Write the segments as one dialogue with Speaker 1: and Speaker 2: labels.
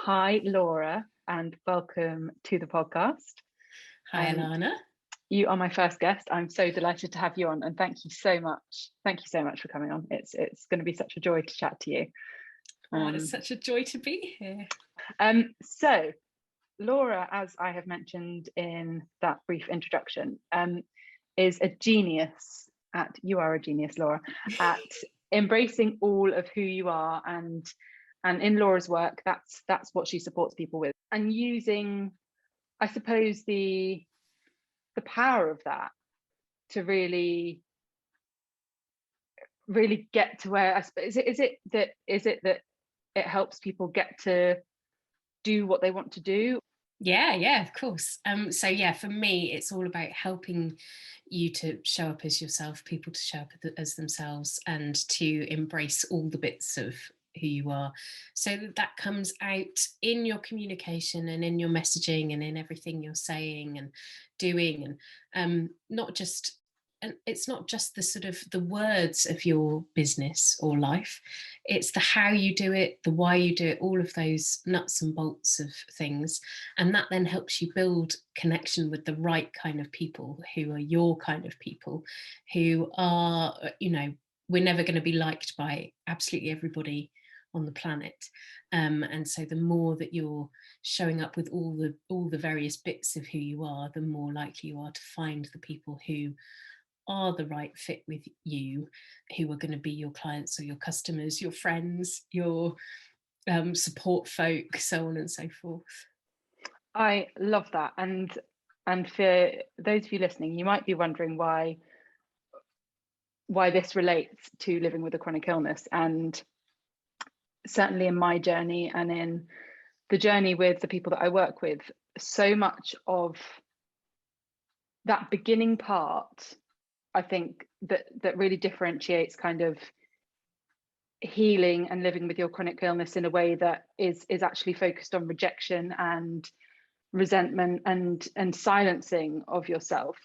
Speaker 1: Hi, Laura, and welcome to the podcast.
Speaker 2: Hi, Alana.
Speaker 1: You are my first guest. I'm so delighted to have you on, and thank you so much. Thank you so much for coming on. It's going to be such a joy to chat to you.
Speaker 2: It's such a joy to be here.
Speaker 1: So, Laura, as I have mentioned in that brief introduction, is a genius at. You are a genius, Laura, at embracing all of who you are, and in Laura's work, that's what she supports people with, and using, I suppose, the power of that to really get to where, I suppose, is it that it helps people get to do what they want to do?
Speaker 2: Yeah, of course. So yeah, for me, it's all about helping you to show up as yourself, people to show up as themselves, and to embrace all the bits of who you are, so that comes out in your communication and in your messaging and in everything you're saying and doing, and not just. And it's not just the sort of the words of your business or life, it's the how you do it, the why you do it, all of those nuts and bolts of things. And that then helps you build connection with the right kind of people who are your kind of people, who are, we're never going to be liked by absolutely everybody on the planet. And so the more that you're showing up with all the various bits of who you are, the more likely you are to find the people who are the right fit with you, who are going to be your clients or your customers, your friends, your support folk, so on and so forth.
Speaker 1: I love that. And for those of you listening, you might be wondering why this relates to living with a chronic illness. And certainly in my journey and in the journey with the people that I work with, so much of that beginning part, I think, that really differentiates kind of healing and living with your chronic illness in a way that is actually focused on rejection and resentment and silencing of yourself,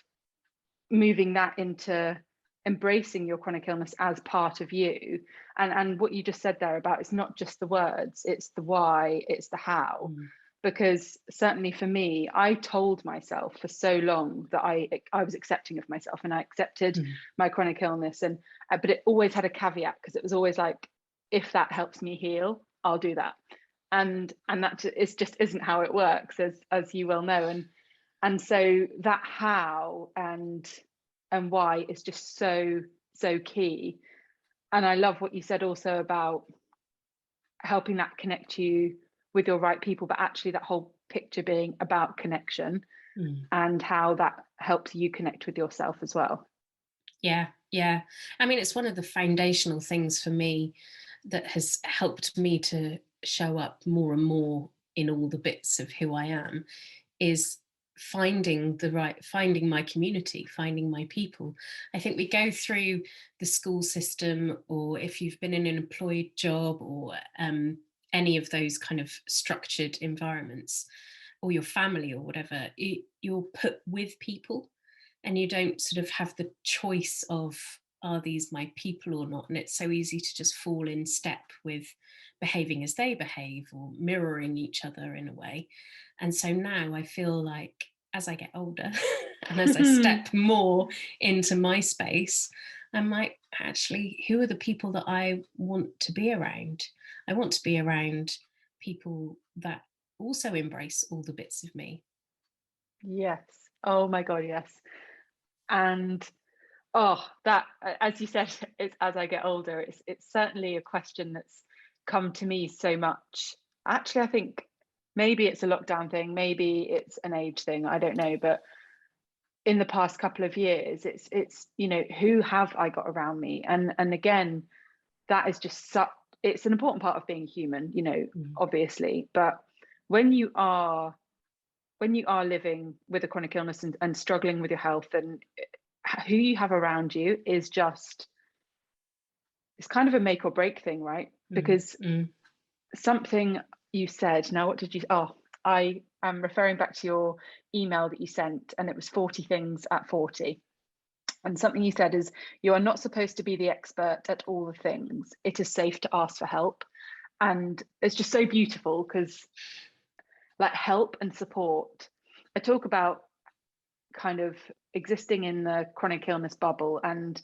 Speaker 1: moving that into embracing your chronic illness as part of you. And what you just said there about, it's not just the words, it's the why, it's the how. Because certainly for me, I told myself for so long that I was accepting of myself, and I accepted my chronic illness, and but it always had a caveat, because it was always like, if that helps me heal, I'll do that. And that is just isn't how it works, as you well know. And so that how and why is just so key. And I love what you said also about helping that connect you with your right people, but actually that whole picture being about connection, and how that helps you connect with yourself as well.
Speaker 2: Yeah. I mean, it's one of the foundational things for me that has helped me to show up more and more in all the bits of who I am, is finding my community, finding my people. I think we go through the school system, or if you've been in an employed job, or any of those kind of structured environments, or your family or whatever, you're put with people, and you don't sort of have the choice of, are these my people or not? And it's so easy to just fall in step with behaving as they behave, or mirroring each other in a way. And so now I feel like, as I get older and as I step more into my space, I'm like, actually, who are the people that I want to be around? I want to be around people that also embrace all the bits of me.
Speaker 1: Yes. Oh my God, yes. And that, as you said, it's as I get older, it's certainly a question that's come to me so much. Actually, I think maybe it's a lockdown thing, maybe it's an age thing, I don't know, but in the past couple of years, it's who have I got around me? And again, that is just such, it's an important part of being human, obviously. But when you are living with a chronic illness and struggling with your health, and who you have around you is just, it's kind of a make or break thing, right? Because something you said, now what did you, I am referring back to your email that you sent, and it was 40 things at 40. And something you said is, you are not supposed to be the expert at all the things. It is safe to ask for help. And it's just so beautiful because like help and support, I talk about kind of existing in the chronic illness bubble, and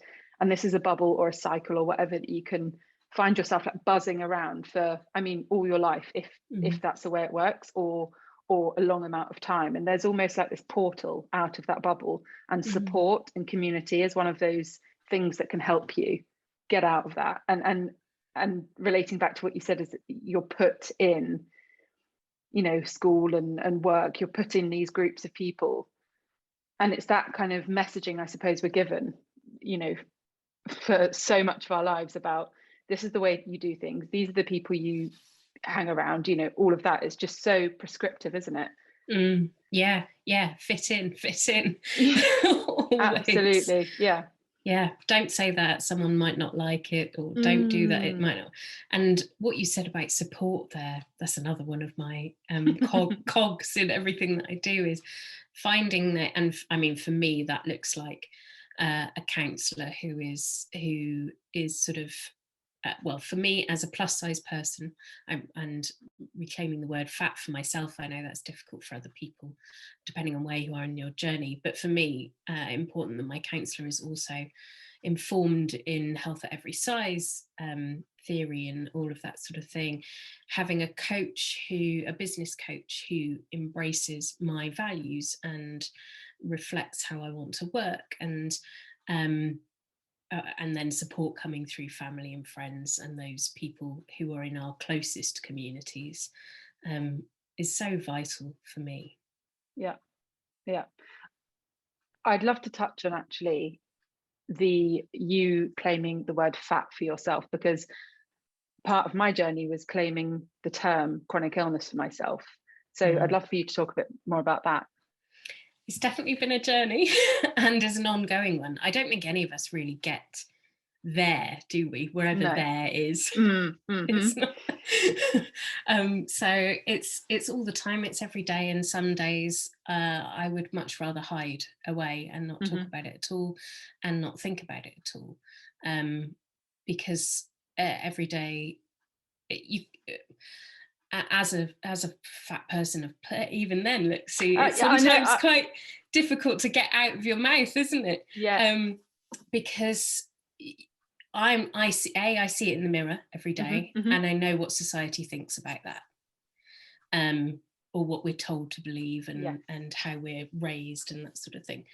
Speaker 1: this is a bubble or a cycle or whatever that you can find yourself like buzzing around for, I mean, all your life, if that's the way it works, or a long amount of time. And there's almost like this portal out of that bubble, and support and community is one of those things that can help you get out of that. And relating back to what you said, is that you're put in, you know, school and work, you're put in these groups of people, and it's that kind of messaging, I suppose, we're given, you know, for so much of our lives about this is the way you do things, these are the people you hang around, you know, all of that is just so prescriptive, isn't it?
Speaker 2: Yeah, fit in
Speaker 1: Absolutely.
Speaker 2: Yeah, don't say that, someone might not like it, or don't do that, it might not. And what you said about support there, that's another one of my cogs in everything that I do, is finding that. And I mean, for me, that looks like a counsellor who is sort of well, for me as a plus size person, and reclaiming the word fat for myself, I know that's difficult for other people depending on where you are in your journey, but for me, important that my counsellor is also informed in health at every size theory and all of that sort of thing. Having a business coach who embraces my values and reflects how I want to work, and then support coming through family and friends and those people who are in our closest communities, is so vital for me.
Speaker 1: Yeah. I'd love to touch on actually you claiming the word fat for yourself, because part of my journey was claiming the term chronic illness for myself. So I'd love for you to talk a bit more about that.
Speaker 2: It's definitely been a journey and is an ongoing one. I don't think any of us really get there, do we? Wherever there is. It's not. So it's all the time, it's every day, and some days I would much rather hide away and not talk about it at all, and not think about it at all, because every day as a fat person, even then, it's sometimes quite difficult to get out of your mouth, isn't it? Because I see it in the mirror every day, and I know what society thinks about that, or what we're told to believe, and how we're raised and that sort of thing.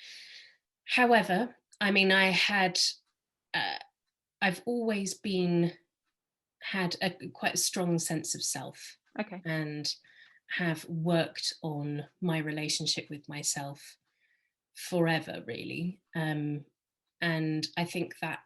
Speaker 2: However, I mean, I've always had quite a strong sense of self, and have worked on my relationship with myself forever, really. And I think that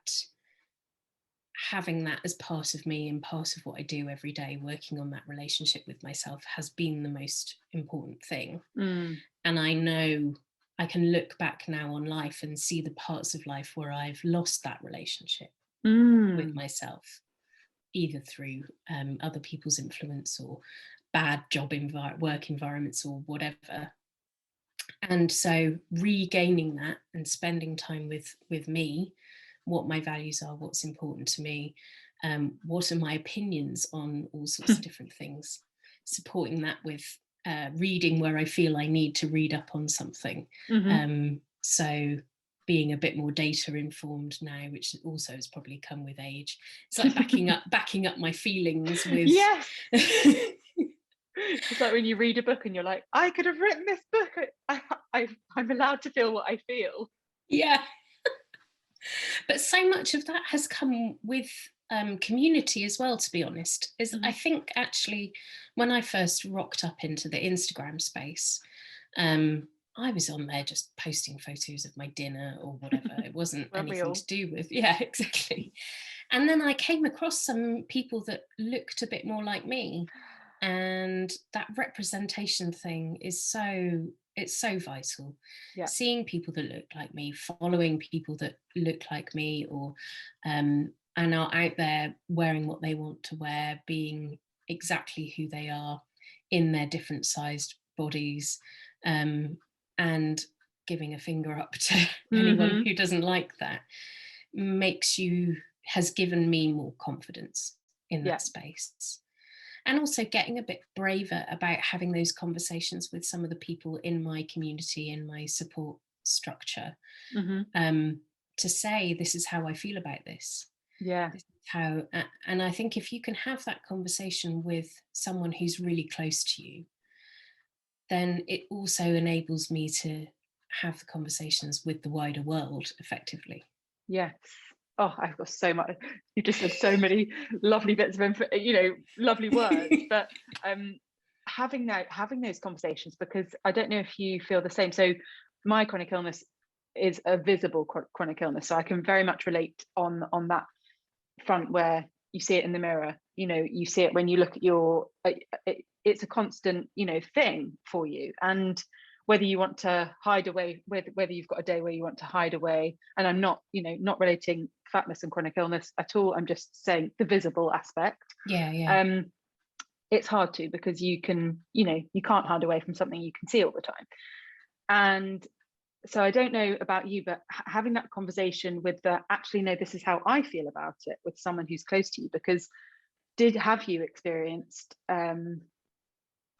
Speaker 2: having that as part of me and part of what I do every day, working on that relationship with myself, has been the most important thing. And I know I can look back now on life and see the parts of life where I've lost that relationship with myself, either through other people's influence or bad work environments or whatever. And so regaining that and spending time with me, what my values are, what's important to me, what are my opinions on all sorts of different things, supporting that with reading where I feel I need to read up on something. So being a bit more data informed now, which also has probably come with age. It's like backing up my feelings with
Speaker 1: It's like when you read a book and you're like, I could have written this book. I'm allowed to feel what I feel.
Speaker 2: Yeah. But so much of that has come with community as well, to be honest. I think actually when I first rocked up into the Instagram space, I was on there just posting photos of my dinner or whatever. It wasn't anything to do with, exactly. And then I came across some people that looked a bit more like me. And that representation thing is so vital. Seeing people that look like me, following people that look like me, or and are out there wearing what they want to wear, being exactly who they are in their different sized bodies, and giving a finger up to anyone who doesn't like that, has given me more confidence in that space. and also getting a bit braver about having those conversations with some of the people in my community, in my support structure, to say, this is how I feel about this.
Speaker 1: Yeah.
Speaker 2: This is how, and I think if you can have that conversation with someone who's really close to you, then it also enables me to have the conversations with the wider world effectively.
Speaker 1: Yes. Oh, I've got so much. You just said so many lovely bits of info, lovely words. But having those conversations, because I don't know if you feel the same. So my chronic illness is a visible chronic illness, so I can very much relate on that front, where you see it in the mirror. You see it when you look at your. It's a constant, thing for you, and whether you want to hide away, whether you've got a day where you want to hide away. And I'm not, not relating fatness and chronic illness at all. I'm just saying the visible aspect.
Speaker 2: Yeah.
Speaker 1: It's hard to, because you can't hide away from something you can see all the time. And so I don't know about you, but having that conversation with actually, no, this is how I feel about it, with someone who's close to you, because have you experienced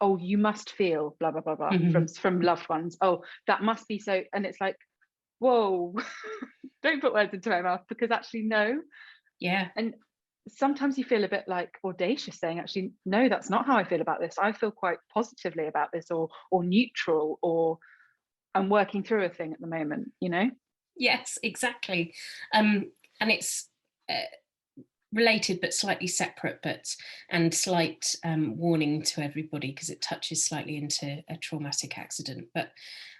Speaker 1: oh, you must feel blah blah blah blah from loved ones, oh, that must be so, and it's like, whoa, don't put words into my mouth, because actually, no.
Speaker 2: Yeah.
Speaker 1: And sometimes you feel a bit like audacious saying, actually, no, that's not how I feel about this. I feel quite positively about this, or neutral, or I'm working through a thing at the moment,
Speaker 2: Yes, exactly. And it's related but slightly separate, and slight warning to everybody, because it touches slightly into a traumatic accident. But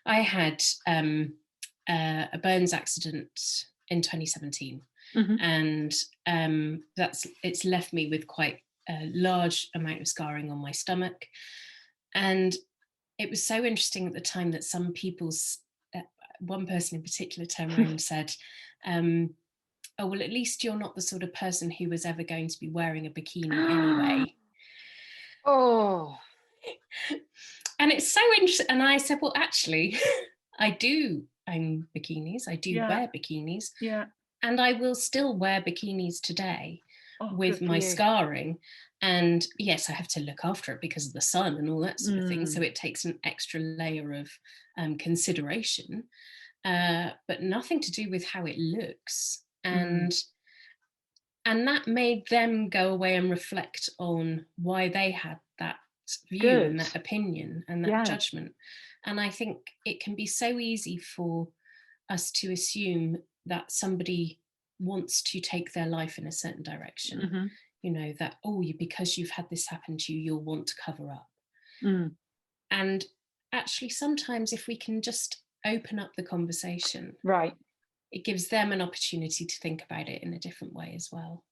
Speaker 2: I had a burns accident in 2017, and it's left me with quite a large amount of scarring on my stomach. And it was so interesting at the time that some people's one person in particular turned around and said, oh, well, at least you're not the sort of person who was ever going to be wearing a bikini anyway.
Speaker 1: Oh.
Speaker 2: And it's so interesting. And I said, well, actually, I do own bikinis. I do wear bikinis.
Speaker 1: Yeah.
Speaker 2: And I will still wear bikinis today with my
Speaker 1: you.
Speaker 2: Scarring. And yes, I have to look after it because of the sun and all that sort of thing. So it takes an extra layer of consideration, but nothing to do with how it looks. And that made them go away and reflect on why they had that view and that opinion and that judgment. And I think it can be so easy for us to assume that somebody wants to take their life in a certain direction. That, because you've had this happen to you, you'll want to cover up. And actually, sometimes if we can just open up the conversation,
Speaker 1: right,
Speaker 2: it gives them an opportunity to think about it in a different way as well.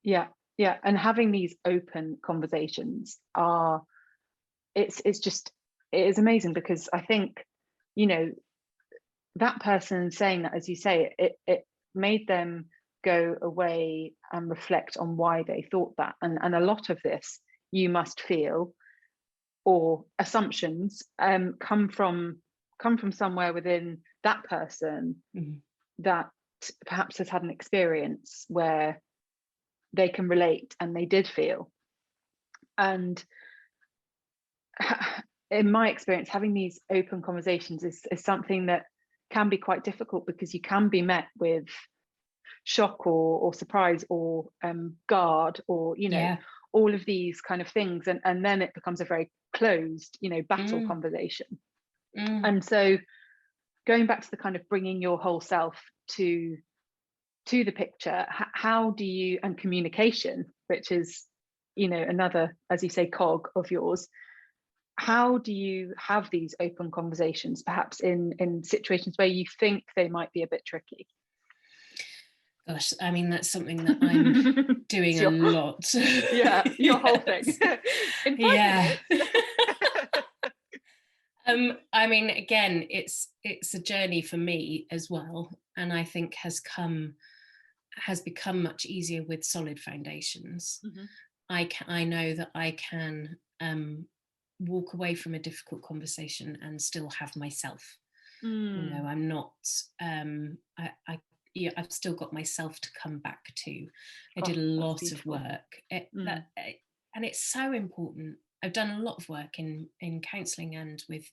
Speaker 1: Yeah. And having these open conversations it is amazing, because I think, that person saying that, as you say, it made them go away and reflect on why they thought that. And a lot of this, you must feel, or assumptions, come from somewhere within that person that perhaps has had an experience where they can relate and they did feel. And in my experience, having these open conversations is something that can be quite difficult, because you can be met with shock or surprise or guard, or all of these kind of things, and then it becomes a very closed battle conversation. And so going back to the kind of bringing your whole self to the picture, how do you, and communication, which is another, as you say, cog of yours, how do you have these open conversations, perhaps in situations where you think they might be a bit tricky?
Speaker 2: Gosh, I mean, that's something that I'm doing a lot.
Speaker 1: Yeah, your whole thing. In 5 minutes.
Speaker 2: I mean, again, it's a journey for me as well, and I think has become much easier with solid foundations. I know that I can walk away from a difficult conversation and still have myself. I'm not. I've still got myself to come back to. I did a lot of work. and it's so important. I've done a lot of work in counselling and with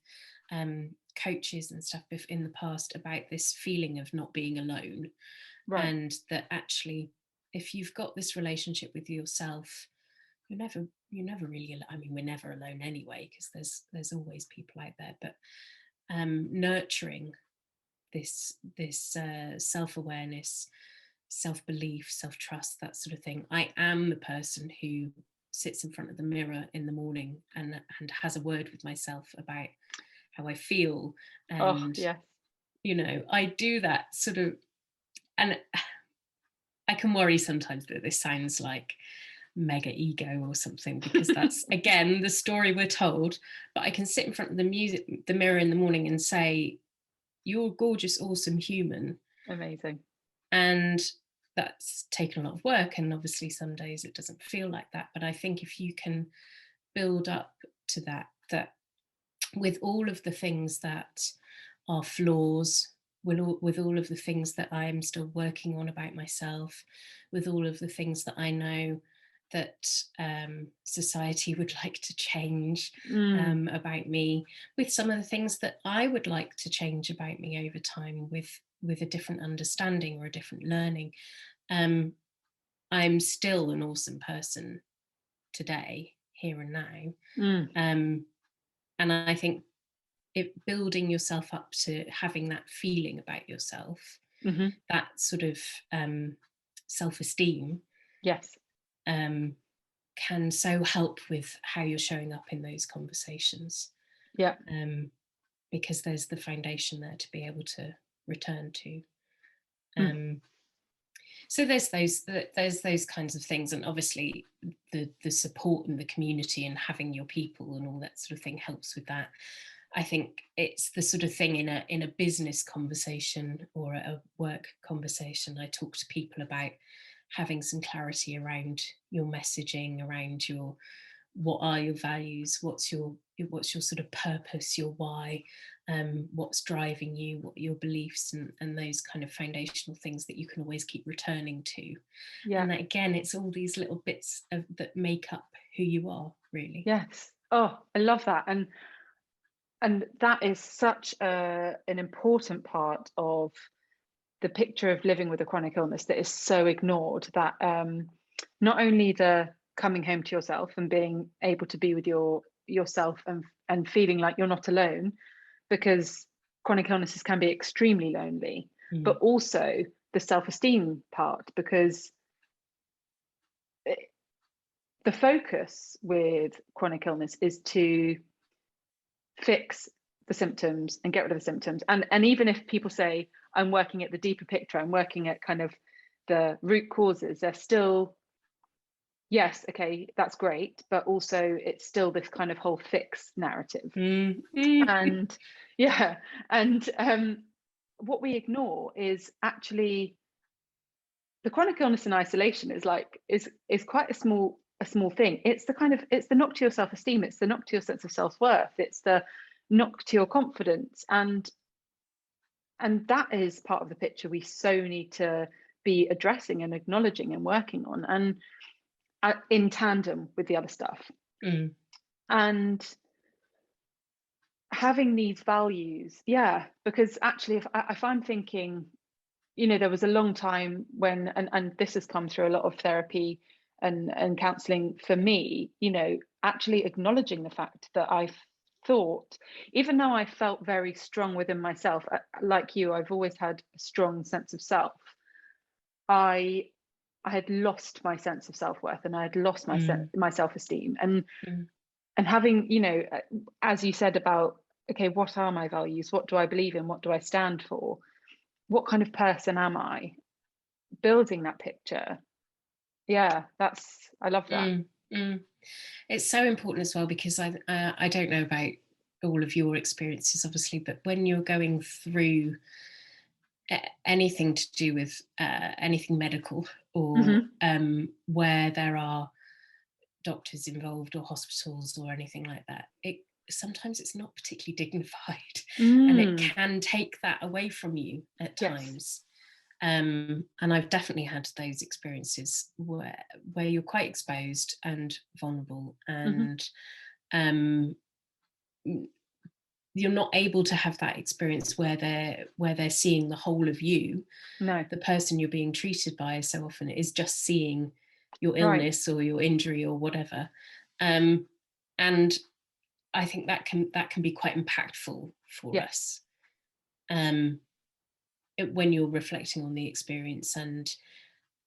Speaker 2: coaches and stuff in the past about this feeling of not being alone,
Speaker 1: Right.
Speaker 2: and that actually, if you've got this relationship with yourself, you're never really alone. I mean, we're never alone anyway, because there's always people out there. But nurturing this self-awareness, self-belief, self-trust, that sort of thing. I am the person who sits in front of the mirror in the morning and has a word with myself about how I feel.
Speaker 1: Oh,
Speaker 2: And
Speaker 1: yes.
Speaker 2: I do that sort of, and I can worry sometimes that this sounds like mega ego or something, because that's again the story we're told. But I can sit in front of the mirror in the morning and say, you're a gorgeous, awesome human.
Speaker 1: Amazing.
Speaker 2: And that's taken a lot of work, and obviously some days it doesn't feel like that. But I think if you can build up to that with all of the things that are flaws, with all of the things that I'm still working on about myself, with all of the things that I know that society would like to change about me, with some of the things that I would like to change about me over time, with a different understanding or a different learning. I'm still an awesome person today, here and now. And I think building yourself up to having that feeling about yourself, that sort of self-esteem,
Speaker 1: Yes,
Speaker 2: can so help with how you're showing up in those conversations.
Speaker 1: Yeah.
Speaker 2: Because there's the foundation there to be able to return to. So there's those kinds of things, and obviously the support and the community and having your people and all that sort of thing helps with that. I think it's the sort of thing in a business conversation or a work conversation, I talk to people about having some clarity around your messaging, around what are your values, what's your sort of purpose, your why, what's driving you, what are your beliefs, and those kind of foundational things that you can always keep returning to.
Speaker 1: Yeah.
Speaker 2: And that, again, it's all these little bits that make up who you are, really.
Speaker 1: Yes. Oh, I love that. And that is such an important part of the picture of living with a chronic illness that is so ignored, that not only the coming home to yourself and being able to be with yourself and feeling like you're not alone, because chronic illnesses can be extremely lonely, but also the self-esteem part, because the focus with chronic illness is to fix the symptoms and get rid of the symptoms. And even if people say, I'm working at the deeper picture, I'm working at kind of the root causes, they're still, yes, okay, that's great, but also it's still this kind of whole fix narrative. And yeah, and what we ignore is actually the chronic illness in isolation is quite a small thing. It's the knock to your self-esteem, it's the knock to your sense of self-worth, it's the knock to your confidence, and that is part of the picture we so need to be addressing and acknowledging and working on, and in tandem with the other stuff. And having these values, because actually if I'm thinking, there was a long time when, and this has come through a lot of therapy and counseling for me, actually acknowledging the fact that I thought, even though I felt very strong within myself, like you, I've always had a strong sense of self. I had lost my sense of self-worth, and I had lost my self-esteem, and having, as you said about, okay, what are my values? What do I believe in? What do I stand for? What kind of person am I? Building that picture. Yeah, I love that.
Speaker 2: It's so important as well, because I don't know about all of your experiences, obviously, but when you're going through anything to do with anything medical, or where there are doctors involved or hospitals or anything like that, sometimes it's not particularly dignified, and it can take that away from you at times. And I've definitely had those experiences where you're quite exposed and vulnerable,
Speaker 1: Hmm.
Speaker 2: and um, you're not able to have that experience where they're seeing the whole of you.
Speaker 1: No.
Speaker 2: The person you're being treated by so often is just seeing your
Speaker 1: Right.
Speaker 2: illness or your injury or whatever, um, and I think that can be quite impactful for
Speaker 1: Yes.
Speaker 2: us, um, when you're reflecting on the experience, and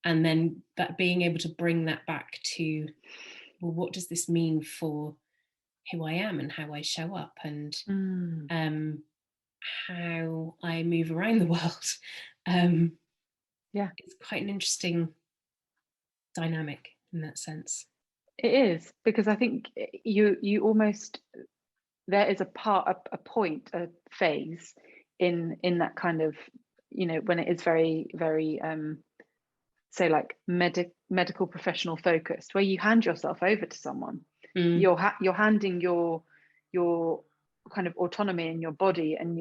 Speaker 2: then that being able to bring that back to, well, what does this mean for who I am and how I show up, and
Speaker 1: Mm.
Speaker 2: um, how I move around the world. Um,
Speaker 1: Yeah,
Speaker 2: it's quite an interesting dynamic in that sense.
Speaker 1: it is, because I think you almost, there is a point, a phase in that kind of, when it is very, very say like medical professional focused, where you hand yourself over to someone.
Speaker 2: Mm,
Speaker 1: You're handing your kind of autonomy in your body and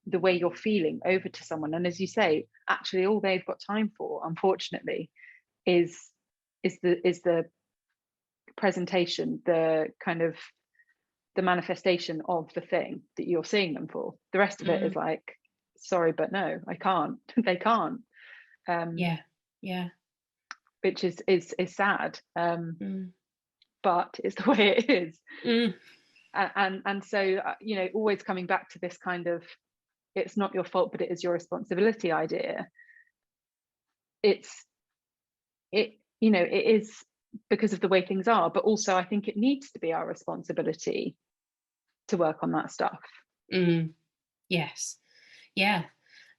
Speaker 1: the way you're feeling over to someone. And as you say, actually all they've got time for, unfortunately, is the presentation, the kind of the manifestation of the thing that you're seeing them for. The rest of it is
Speaker 2: mm,
Speaker 1: like, sorry, but no, I can't. They can't. um
Speaker 2: yeah, yeah.
Speaker 1: which is sad,
Speaker 2: Mm,
Speaker 1: but it's the way it is.
Speaker 2: mm,
Speaker 1: And so, always coming back to this kind of, it's not your fault but it is your responsibility idea. It is because of the way things are, but also I think it needs to be our responsibility to work on that stuff.
Speaker 2: mm, yes, yeah.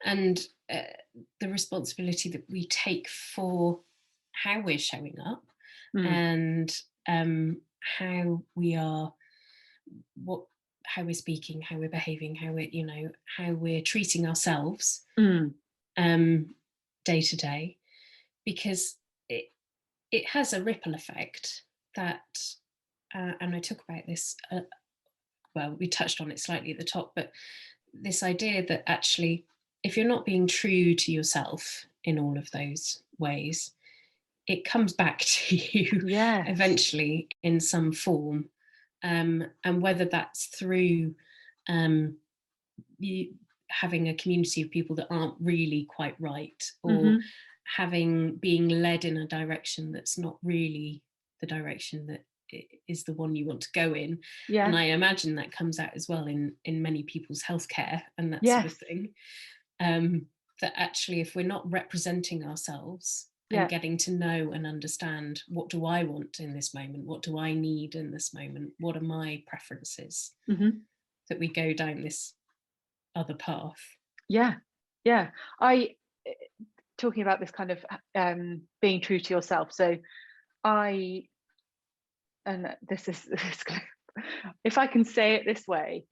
Speaker 2: And uh, the responsibility that we take for how we're showing up,
Speaker 1: Mm,
Speaker 2: and how we are, what how we're speaking, how we're behaving, how we're treating ourselves,
Speaker 1: mm,
Speaker 2: um, day to day, because it has a ripple effect that, and I talk about this. Well, we touched on it slightly at the top, but this idea that actually, if you're not being true to yourself in all of those ways, it comes back to you
Speaker 1: yes.
Speaker 2: eventually in some form, and whether that's through, um, you having a community of people that aren't really quite right, or
Speaker 1: Hmm.
Speaker 2: being led in a direction that's not really the direction that is the one you want to go in. And
Speaker 1: Yeah.
Speaker 2: I imagine that comes out as well in many people's healthcare and that sort of
Speaker 1: Yes.
Speaker 2: thing, that actually, if we're not representing ourselves and
Speaker 1: Yeah.
Speaker 2: getting to know and understand, what do I want in this moment, what do I need in this moment, what are my preferences,
Speaker 1: Hmm.
Speaker 2: that we go down this other path.
Speaker 1: Yeah. Yeah. I Talking about this kind of being true to yourself. So I and this if I can say it this way,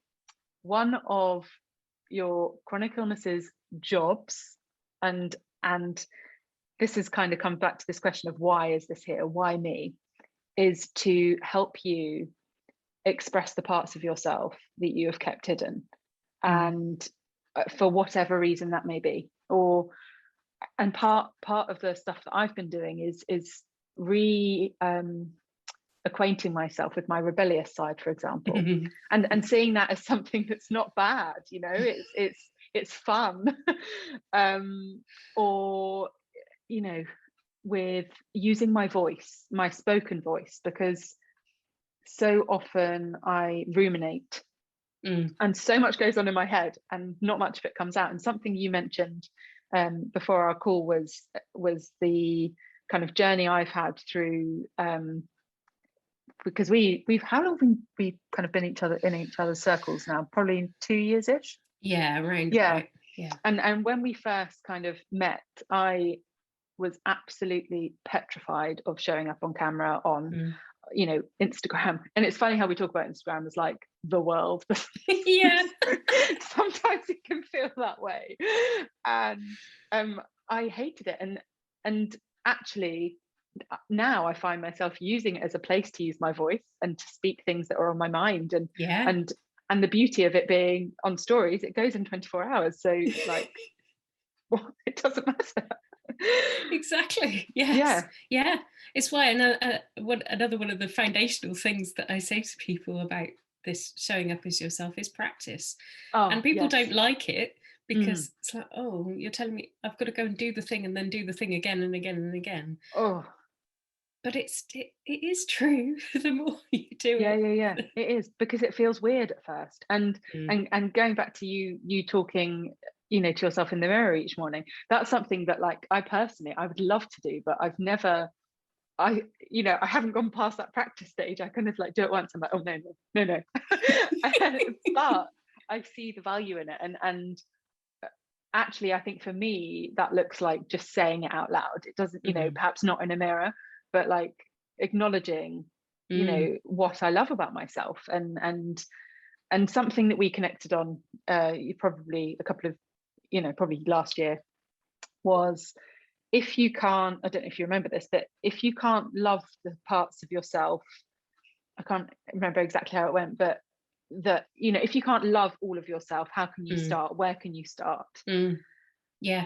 Speaker 1: one of your chronic illnesses jobs, and and this is kind of comes back to this question of why is this here, why me, is to help you express the parts of yourself that you have kept hidden,
Speaker 2: Mm.
Speaker 1: and for whatever reason that may be. Or and part of the stuff that I've been doing is re acquainting myself with my rebellious side, for example, and seeing that as something that's not bad. It's fun. um or with using my voice, my spoken voice, because so often I ruminate
Speaker 2: Mm.
Speaker 1: and so much goes on in my head and not much of it comes out. And something you mentioned before our call was the kind of journey I've had through, because we've how long have we kind of been in each other's circles now? Probably 2 years ish.
Speaker 2: Yeah, around
Speaker 1: Yeah.
Speaker 2: about. Yeah.
Speaker 1: And when we first kind of met, I was absolutely petrified of showing up on camera on
Speaker 2: Mm.
Speaker 1: Instagram. And it's funny how we talk about Instagram as like the world.
Speaker 2: Yeah.
Speaker 1: Sometimes it can feel that way. And I hated it. And actually now I find myself using it as a place to use my voice and to speak things that are on my mind. and
Speaker 2: Yeah.
Speaker 1: and and the beauty of it being on stories, it goes in 24 hours. So like well, it doesn't matter.
Speaker 2: Exactly. Yes.
Speaker 1: Yeah.
Speaker 2: Yeah. It's why another one of the foundational things that I say to people about this showing up as yourself is practice.
Speaker 1: Oh,
Speaker 2: And people
Speaker 1: yes.
Speaker 2: don't like it
Speaker 1: Mm.
Speaker 2: because it's like, oh, you're telling me I've got to go and do the thing and then do the thing again and again and again.
Speaker 1: Oh,
Speaker 2: But it is true. The more you do
Speaker 1: yeah,
Speaker 2: it.
Speaker 1: yeah, yeah. It is, because it feels weird at first. And
Speaker 2: Mm,
Speaker 1: and going back to you talking, to yourself in the mirror each morning, that's something that, like, I would love to do, but I've never I haven't gone past that practice stage. I kind of like do it once. I'm like, oh no, no, no, no. But I see the value in it. And actually, I think for me, that looks like just saying it out loud. It doesn't,
Speaker 2: mhm,
Speaker 1: perhaps not in a mirror, but like acknowledging,
Speaker 2: mm,
Speaker 1: what I love about myself. And something that we connected on, you probably a couple of, probably last year, was, if you can't, I don't know if you remember this, but if you can't love the parts of yourself, I can't remember exactly how it went, but that, if you can't love all of yourself, how can you
Speaker 2: mm,
Speaker 1: start? Where can you start?
Speaker 2: mm. Yeah.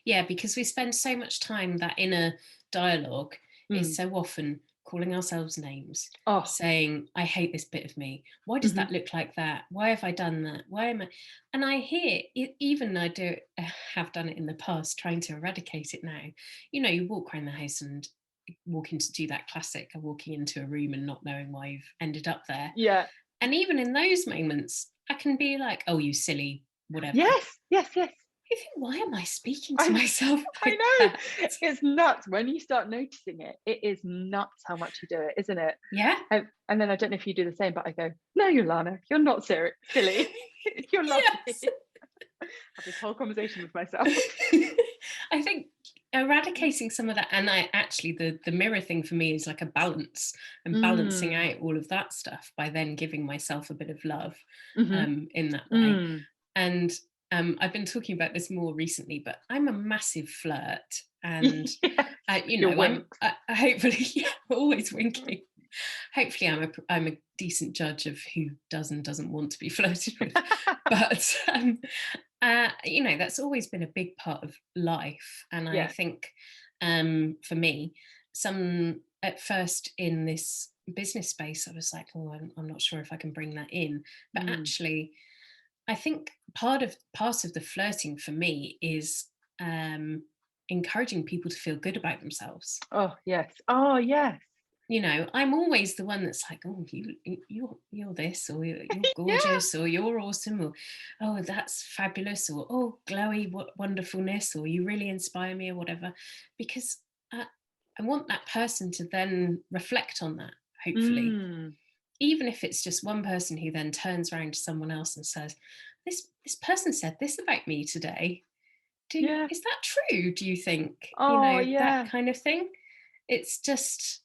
Speaker 2: Yeah, because we spend so much time, that inner dialogue is
Speaker 1: Mm.
Speaker 2: so often calling ourselves names,
Speaker 1: Oh,
Speaker 2: saying, I hate this bit of me. Why does
Speaker 1: mhm.
Speaker 2: that look like that? Why have I done that? Why am I? And I hear it, even I do have done it in the past, trying to eradicate it now. You walk around the house and walk into do that classic of walking into a room and not knowing why you've ended up there.
Speaker 1: Yeah.
Speaker 2: And even in those moments, I can be like, oh, you silly, whatever.
Speaker 1: Yes, yes, yes.
Speaker 2: You think, why am I speaking to
Speaker 1: I
Speaker 2: myself
Speaker 1: I
Speaker 2: like
Speaker 1: know.
Speaker 2: that?
Speaker 1: It's nuts when you start noticing it. It is nuts how much you do it, isn't it?
Speaker 2: Yeah.
Speaker 1: And then I don't know if you do the same, but I go, no, Yolana, you're not silly. You're
Speaker 2: Yes.
Speaker 1: lovely. Have this whole conversation with myself.
Speaker 2: I think eradicating some of that, and I actually, the mirror thing for me is like a balance, and balancing
Speaker 1: Mm.
Speaker 2: out all of that stuff by then giving myself a bit of love
Speaker 1: Hmm.
Speaker 2: in that way.
Speaker 1: Mm.
Speaker 2: And I've been talking about this more recently, but I'm a massive flirt, and
Speaker 1: Yes.
Speaker 2: you
Speaker 1: Your
Speaker 2: know,
Speaker 1: winks.
Speaker 2: I hopefully, yeah, always winking. Hopefully, I'm a decent judge of who does and doesn't want to be flirted with. But that's always been a big part of life, and I
Speaker 1: Yeah.
Speaker 2: think for me, some at first in this business space, I was like, oh, I'm not sure if I can bring that in, but
Speaker 1: Mm.
Speaker 2: actually, I think part of the flirting for me is um, encouraging people to feel good about themselves.
Speaker 1: Oh, yes. Oh, yes.
Speaker 2: I'm always the one that's like, oh, you're this, or you're
Speaker 1: Yeah.
Speaker 2: gorgeous, or you're awesome, or oh, that's fabulous, or oh, glowy wonderfulness, or you really inspire me, or whatever, because I want that person to then reflect on that, hopefully,
Speaker 1: Mm.
Speaker 2: even if it's just one person who then turns around to someone else and says, this person said this about me today.
Speaker 1: Yeah.
Speaker 2: Is that true? Do you think?
Speaker 1: Oh,
Speaker 2: That
Speaker 1: yeah.
Speaker 2: kind of thing. It's just,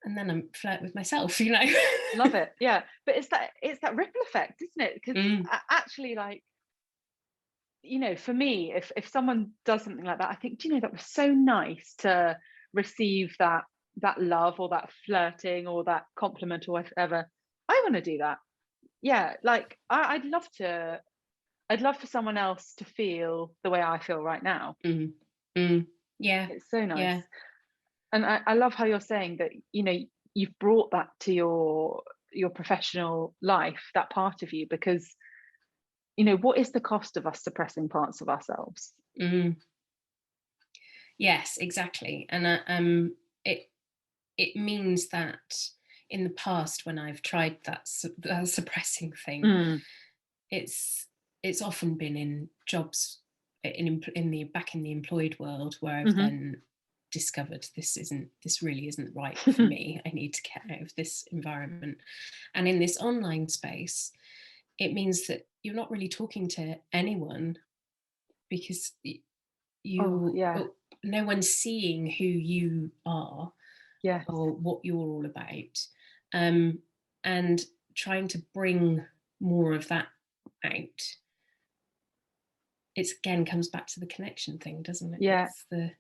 Speaker 2: and then I'm flirt with myself.
Speaker 1: Love it. Yeah. But it's that ripple effect, isn't it? Because
Speaker 2: Mm,
Speaker 1: actually, like, for me, if someone does something like that, I think, that was so nice to receive that love, or that flirting, or that compliment, or whatever. I want to do that. Yeah, like, I'd love for someone else to feel the way I feel right now.
Speaker 2: mm, mm. Yeah,
Speaker 1: It's so nice.
Speaker 2: yeah,
Speaker 1: And I love how you're saying that, you've brought that to your professional life, that part of you, because, what is the cost of us suppressing parts of ourselves?
Speaker 2: mm. Yes, exactly. And it it means that in the past, when I've tried that suppressing thing,
Speaker 1: Mm.
Speaker 2: it's it's often been in jobs in the back in the employed world, where I've
Speaker 1: Hmm.
Speaker 2: then discovered this really isn't right for me. I need to get out of this environment. And in this online space, it means that you're not really talking to anyone, because
Speaker 1: Oh, yeah.
Speaker 2: no one's seeing who you are
Speaker 1: Yes.
Speaker 2: or what you're all about, um, and trying to bring more of that out. It's again comes back to the connection thing, doesn't it?
Speaker 1: Yeah.
Speaker 2: It's the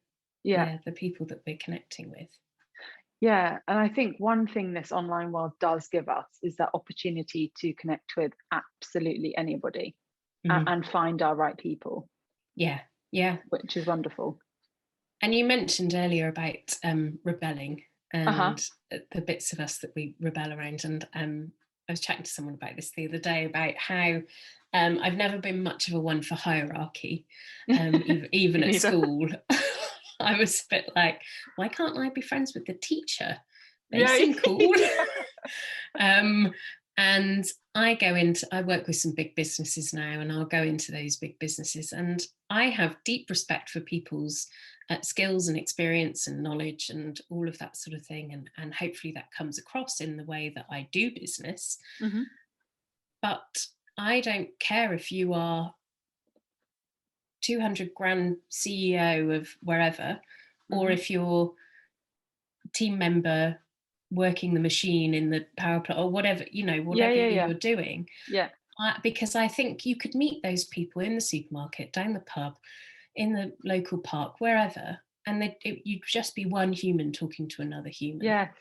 Speaker 1: Yeah.
Speaker 2: yeah, the people that we're connecting with.
Speaker 1: Yeah. And I think one thing this online world does give us is that opportunity to connect with absolutely anybody,
Speaker 2: Mm,
Speaker 1: and find our right people.
Speaker 2: yeah, Yeah.
Speaker 1: which is wonderful.
Speaker 2: And you mentioned earlier about rebelling
Speaker 1: Uh-huh.
Speaker 2: and the bits of us that we rebel around. And I was chatting to someone about this the other day about how I've never been much of a one for hierarchy, even
Speaker 1: Me
Speaker 2: at
Speaker 1: neither.
Speaker 2: school. I was a bit like, why can't I be friends with the teacher? They
Speaker 1: Yeah.
Speaker 2: seem cool. And I work with some big businesses now, and I'll go into those big businesses, and I have deep respect for people's skills and experience and knowledge and all of that sort of thing. And hopefully that comes across in the way that I do business.
Speaker 1: Hmm.
Speaker 2: But I don't care if you are 200 grand CEO of wherever, or
Speaker 1: Hmm.
Speaker 2: if you're team member working the machine in the power plant or whatever,
Speaker 1: Yeah,
Speaker 2: whatever
Speaker 1: yeah, yeah,
Speaker 2: you're doing.
Speaker 1: yeah,
Speaker 2: Because I think you could meet those people in the supermarket, down the pub, in the local park, wherever, and you'd just be one human talking to another human.
Speaker 1: yes.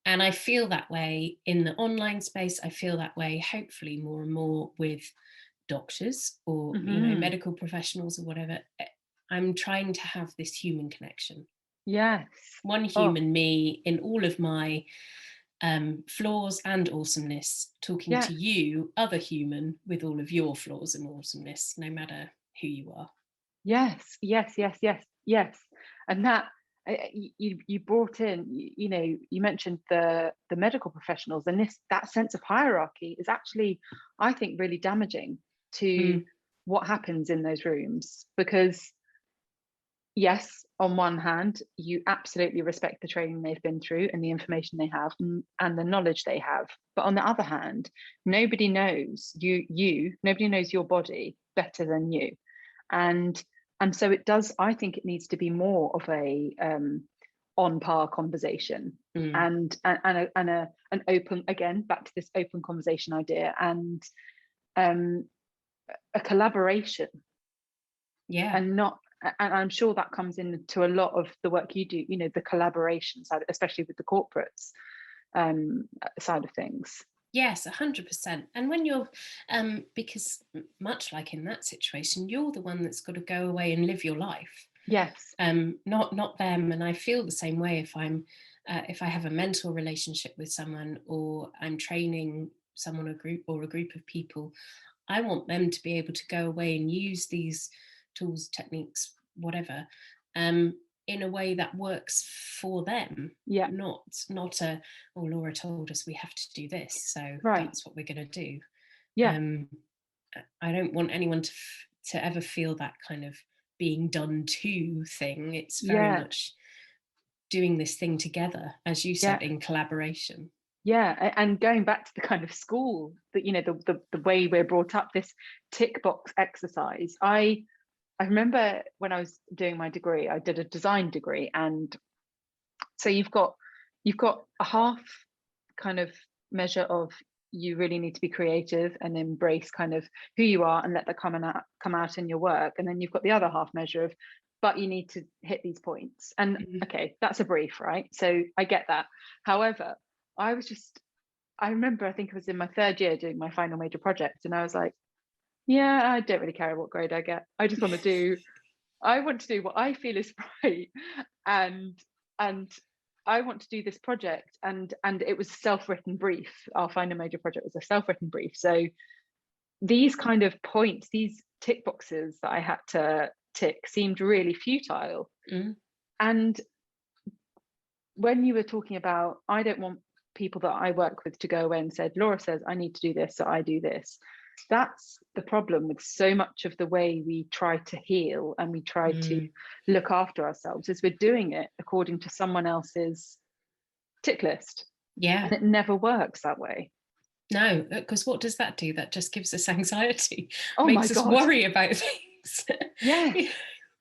Speaker 2: And I feel that way in the online space. I feel that way, hopefully, more and more with doctors or
Speaker 1: Hmm.
Speaker 2: medical professionals or whatever. I'm trying to have this human connection.
Speaker 1: Yes.
Speaker 2: One
Speaker 1: Oh,
Speaker 2: human me in all of my flaws and awesomeness, talking
Speaker 1: yeah.
Speaker 2: to you, other human, with all of your flaws and awesomeness, no matter who you are.
Speaker 1: Yes, yes, yes, yes, yes. And that you brought in, you mentioned the medical professionals, and that sense of hierarchy is actually, I think, really damaging to
Speaker 2: Mm,
Speaker 1: what happens in those rooms. Because yes, on one hand, you absolutely respect the training they've been through and the information they have, and the knowledge they have. But on the other hand, nobody knows nobody knows your body better than you. and and so it does, I think it needs to be more of a on par conversation,
Speaker 2: mm.
Speaker 1: and an open, again back to this open conversation idea, and um a collaboration,
Speaker 2: Yeah.
Speaker 1: and not, and I'm sure that comes into a lot of the work you do, the collaboration side, especially with the corporates side of things.
Speaker 2: Yes, 100%. And when you're, because much like in that situation, you're the one that's got to go away and live your life,
Speaker 1: Yes.
Speaker 2: not them. And I feel the same way if I have a mentor relationship with someone, or I'm training someone, a group of people. I want them to be able to go away and use these tools, techniques, whatever, in a way that works for them.
Speaker 1: Yeah.
Speaker 2: Not oh, Laura told us we have to do this, so
Speaker 1: Right.
Speaker 2: that's what we're going to do.
Speaker 1: Yeah.
Speaker 2: um, I don't want anyone to ever feel that kind of being done to thing. It's very
Speaker 1: Yeah.
Speaker 2: much doing this thing together, as you
Speaker 1: Yeah.
Speaker 2: said, in collaboration.
Speaker 1: Yeah, and going back to the kind of school that, the way we're brought up, this tick box exercise. I remember when I was doing my degree, I did a design degree, and so you've got a half kind of measure of, you really need to be creative and embrace kind of who you are and let that come out in your work, and then you've got the other half measure of, but you need to hit these points. And
Speaker 2: Mhm.
Speaker 1: okay, that's a brief, right? So I get that. However, I remember, I think it was in my third year doing my final major project, and I was like, yeah, I don't really care what grade I get. I want to do what I feel is right. And and I want to do this project, and it was a self-written brief. Our final major project was a self-written brief. So these kind of points, these tick boxes that I had to tick, seemed really futile.
Speaker 2: Mm.
Speaker 1: And when you were talking about, I don't want people that I work with to go away and said, Laura says I need to do this, so I do this. That's the problem with so much of the way we try to heal and we try to
Speaker 2: Mm.
Speaker 1: look after ourselves, is we're doing it according to someone else's tick list.
Speaker 2: Yeah.
Speaker 1: And it never works that way.
Speaker 2: No, because what does that do? That just gives us anxiety,
Speaker 1: Oh my
Speaker 2: makes us
Speaker 1: God.
Speaker 2: worry about things.
Speaker 1: Yes.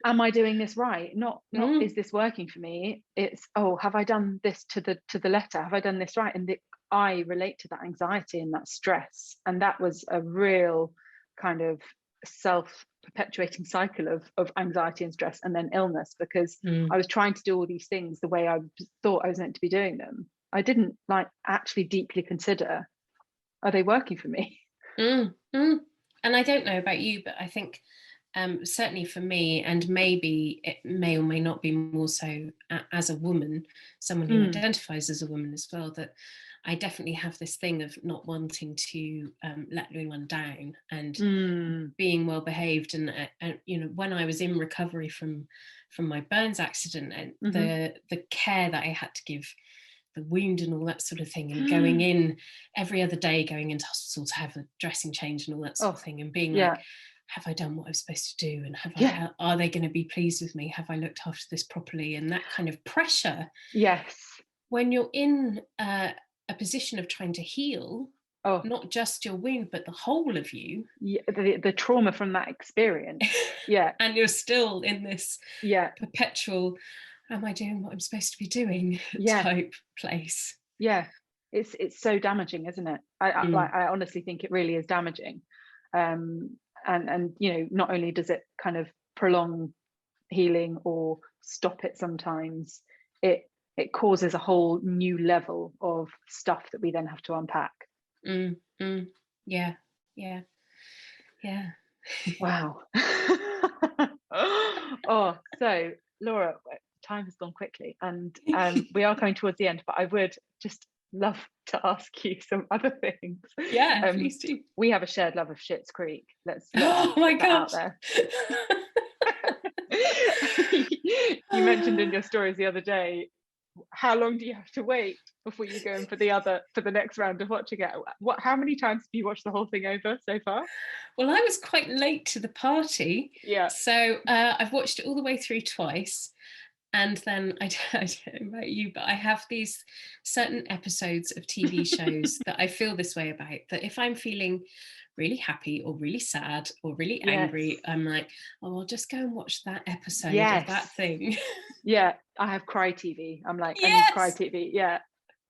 Speaker 1: Am I doing this right? Not
Speaker 2: Mm,
Speaker 1: is this working for me? It's, oh, have I done this to the letter? Have I done this right? And I relate to that anxiety and that stress. And that was a real kind of self-perpetuating cycle of anxiety and stress, and then illness, because I
Speaker 2: mm,
Speaker 1: was trying to do all these things the way I thought I was meant to be doing them. I didn't like actually deeply consider, are they working for me?
Speaker 2: mm. And I don't know about you, but I think certainly for me, and maybe it may or may not be more so as a woman, someone who identifies as a woman as well, that I definitely have this thing of not wanting to let anyone down, and being well behaved. And you know, when I was in recovery from my burns accident, and the care that I had to give the wound and all that sort of thing, and going in every other day, going into hospital to have a dressing change and all that sort of thing, and being like, have I done what I'm supposed to do? And are they going to be pleased with me? Have I looked after this properly? And that kind of pressure.
Speaker 1: Yes.
Speaker 2: When you're in a position of trying to heal, not just your wound, but the whole of you.
Speaker 1: Yeah, the trauma from that experience. Yeah.
Speaker 2: And you're still in this perpetual, am I doing what I'm supposed to be doing type place.
Speaker 1: Yeah. It's so damaging, isn't it? I honestly think it really is damaging. And you know, not only does it kind of prolong healing or stop it sometimes, it causes a whole new level of stuff that we then have to unpack.
Speaker 2: Yeah.
Speaker 1: Wow. So Laura, time has gone quickly, and we are coming towards the end, but I would just love to ask you some other things.
Speaker 2: Please do.
Speaker 1: We have a shared love of Schitt's Creek. Let's
Speaker 2: oh my gosh.
Speaker 1: out there. You mentioned in your stories the other day, how long do you have to wait before you go in for the next round of watching it? How many times have you watched the whole thing over so far?
Speaker 2: Well, I was quite late to the party, so I've watched it all the way through twice. And then I don't know about you, but I have these certain episodes of TV shows that I feel this way about, that if I'm feeling really happy or really sad or really angry, I'm like, I'll just go and watch that episode of that thing.
Speaker 1: Yeah, I have Cry TV. I'm like, I need Cry TV. Yeah.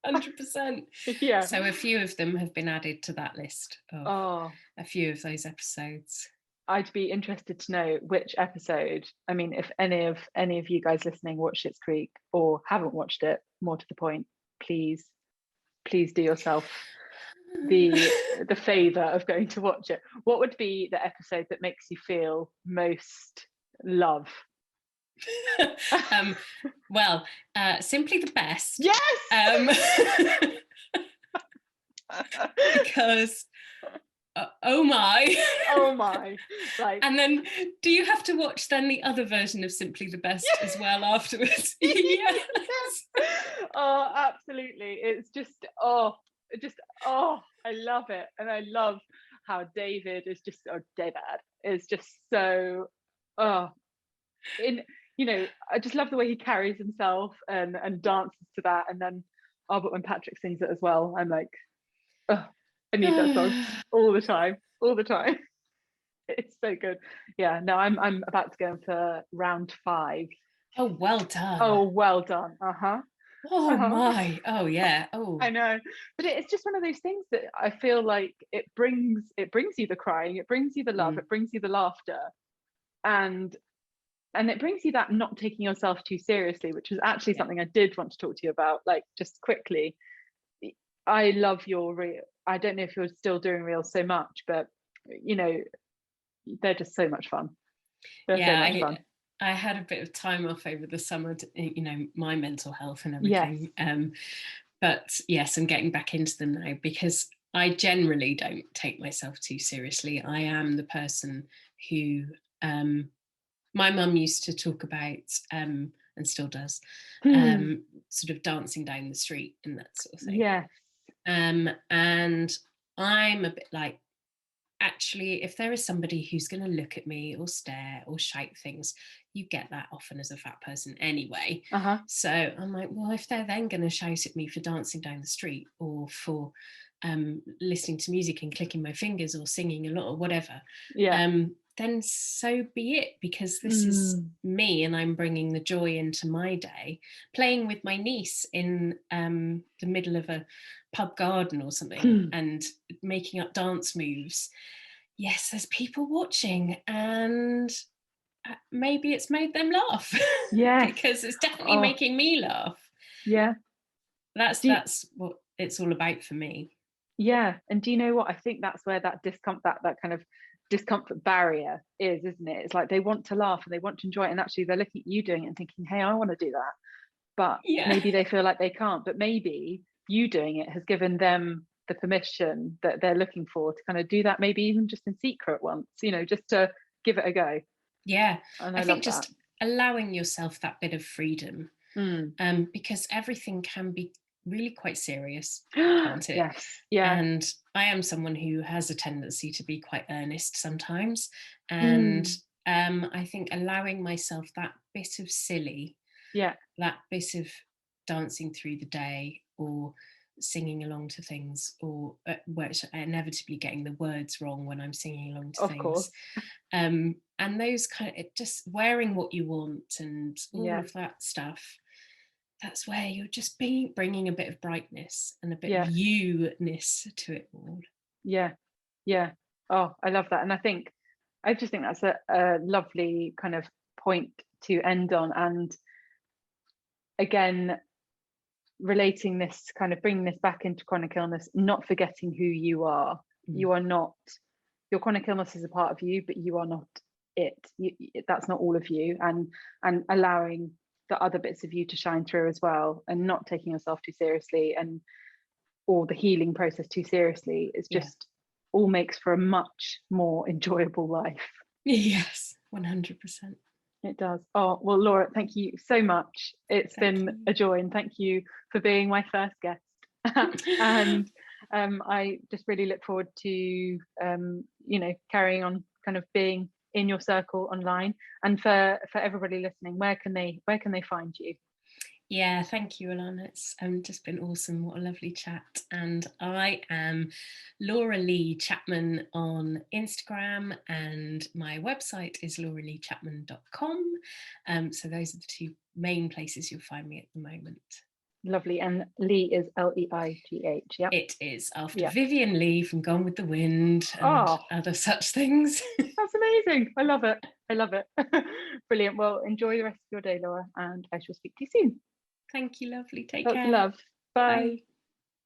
Speaker 2: 100%.
Speaker 1: Yeah.
Speaker 2: So a few of them have been added to that list of a few of those episodes.
Speaker 1: I'd be interested to know which episode. I mean, if any of you guys listening watch Schitt's Creek or haven't watched it, more to the point, please do yourself the favor of going to watch it. What would be the episode that makes you feel most love?
Speaker 2: Well, Simply the Best.
Speaker 1: Yes.
Speaker 2: Because oh my.
Speaker 1: Like,
Speaker 2: and then do you have to watch then the other version of Simply the Best as well afterwards? Yes.
Speaker 1: Oh, absolutely. It's just I love it. And I love how David is just so you know, I just love the way he carries himself and dances to that. And then but when Patrick sings it as well, I'm like, I need that song all the time. It's so good. Yeah, no, I'm about to go in for round 5.
Speaker 2: Oh, well done.
Speaker 1: Oh
Speaker 2: my. Oh yeah. Oh,
Speaker 1: I know, but it's just one of those things that I feel like it brings you the crying, it brings you the love, it brings you the laughter, and it brings you that not taking yourself too seriously, which is actually something I did want to talk to you about, like, just quickly. I love your reel. I don't know if you're still doing reels so much, but you know, they're just so much fun.
Speaker 2: So much fun. I had a bit of time off over the summer to, you know, my mental health and everything. But yes, I'm getting back into them now because I generally don't take myself too seriously. I am the person who my mum used to talk about and still does sort of dancing down the street and that sort of thing. And I'm a bit like, actually, if there is somebody who's going to look at me or stare or shout things, you get that often as a fat person anyway. So I'm like, well, if they're then going to shout at me for dancing down the street or for listening to music and clicking my fingers or singing a lot or whatever, then so be it, because this is me and I'm bringing the joy into my day. Playing with my niece in the middle of a pub garden or something and making up dance moves. Yes, there's people watching and maybe it's made them laugh. Because it's definitely making me laugh. That's what it's all about for me.
Speaker 1: Yeah. And do you know what? I think that's where that discomfort, that kind of discomfort barrier is, isn't it? It's like they want to laugh and they want to enjoy it. And actually they're looking at you doing it and thinking, hey, I want to do that. But
Speaker 2: Yeah.
Speaker 1: maybe they feel like they can't. But maybe you doing it has given them the permission that they're looking for to kind of do that, maybe even just in secret once, just to give it a go.
Speaker 2: Yeah.
Speaker 1: And
Speaker 2: I
Speaker 1: I love
Speaker 2: think
Speaker 1: that.
Speaker 2: just allowing yourself that bit of freedom,
Speaker 1: Mm.
Speaker 2: because everything can be really quite serious, can't it?
Speaker 1: Yes. Yeah.
Speaker 2: And I am someone who has a tendency to be quite earnest sometimes. And
Speaker 1: Mm.
Speaker 2: I think allowing myself that bit of silly,
Speaker 1: Yeah.
Speaker 2: that bit of dancing through the day or singing along to things, or inevitably getting the words wrong when I'm singing along to
Speaker 1: Of course.
Speaker 2: things. And those just wearing what you want and all
Speaker 1: Yeah.
Speaker 2: of that stuff, that's where you're just bringing a bit of brightness and a bit of
Speaker 1: Yeah.
Speaker 2: you-ness to it all.
Speaker 1: Yeah. Yeah. Oh, I love that. And I just think that's a lovely kind of point to end on. And again, relating this, kind of bringing this back into chronic illness, not forgetting who you are. You are not, your chronic illness is a part of you, but you are not it. That's not all of you. And allowing the other bits of you to shine through as well, and not taking yourself too seriously, and or the healing process too seriously. It's just all makes for a much more enjoyable life.
Speaker 2: Yes, 100%.
Speaker 1: It does. Oh, well, Laura, thank you so much. It's
Speaker 2: Thank
Speaker 1: been
Speaker 2: you.
Speaker 1: a joy, and thank you for being my first guest. And I just really look forward to carrying on kind of being in your circle online. And for everybody listening, where can they find you?
Speaker 2: Yeah, thank you, Alana. It's just been awesome. What a lovely chat. And I am Laura Lee Chapman on Instagram, and my website is lauraleechapman.com. So those are the two main places you'll find me at the moment.
Speaker 1: Lovely. And Lee is Leigh. Yeah.
Speaker 2: It is after Vivian Lee from Gone with the Wind and other such things.
Speaker 1: That's amazing. I love it. I love it. Brilliant. Well, enjoy the rest of your day, Laura, and I shall speak to you soon.
Speaker 2: Thank you, lovely. Take
Speaker 1: Lots
Speaker 2: care.
Speaker 1: of love. Bye.
Speaker 2: Bye.